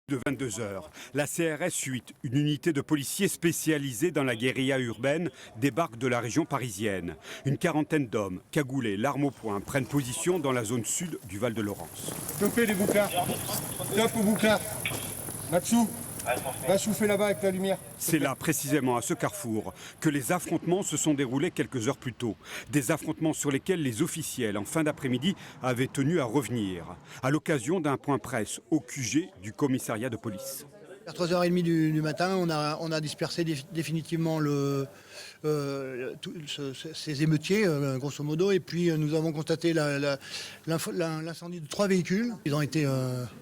De 22 heures, la CRS 8, une unité de policiers spécialisée dans la guérilla urbaine, débarque de la région parisienne. Une quarantaine d'hommes, cagoulés, l'arme au poing, prennent position dans la zone sud du Val-de-Laurence. Topez les bouclards. Top au bouclard. Matsu, va chauffer là-bas avec la lumière. C'est là, précisément à ce carrefour, que les affrontements se sont déroulés quelques heures plus tôt. Des affrontements sur lesquels les officiels, en fin d'après-midi, avaient tenu à revenir, à l'occasion d'un point presse au QG du commissariat de police. Vers 3h30 du matin, on a dispersé définitivement ces émeutiers, grosso modo, et puis nous avons constaté l'incendie de 3 véhicules. Ils ont été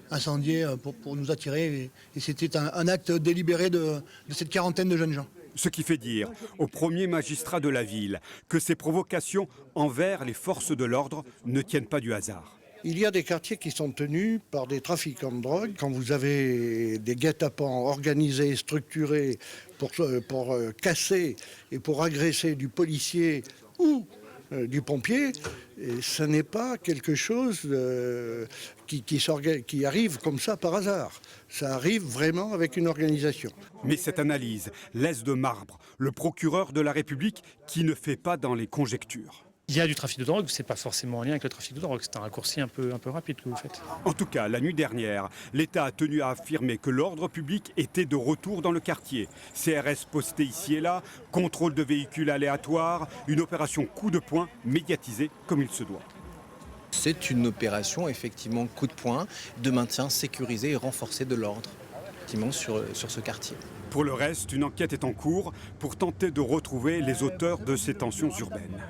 incendiés pour nous attirer, et c'était un acte délibéré de cette quarantaine de jeunes gens. Ce qui fait dire au premier magistrat de la ville que ces provocations envers les forces de l'ordre ne tiennent pas du hasard. Il y a des quartiers qui sont tenus par des trafiquants de drogue. Quand vous avez des guet-apens organisés, structurés pour casser et pour agresser du policier ou du pompier, ce n'est pas quelque chose qui arrive comme ça par hasard. Ça arrive vraiment avec une organisation. Mais cette analyse laisse de marbre le procureur de la République qui ne fait pas dans les conjectures. Il y a du trafic de drogue, c'est pas forcément en lien avec le trafic de drogue, c'est un raccourci un peu rapide que vous faites. En tout cas, la nuit dernière, l'État a tenu à affirmer que l'ordre public était de retour dans le quartier. CRS posté ici et là, contrôle de véhicules aléatoires, une opération coup de poing médiatisée comme il se doit. C'est une opération effectivement coup de poing de maintien sécurisé et renforcé de l'ordre sur ce quartier. Pour le reste, une enquête est en cours pour tenter de retrouver les auteurs de ces tensions urbaines.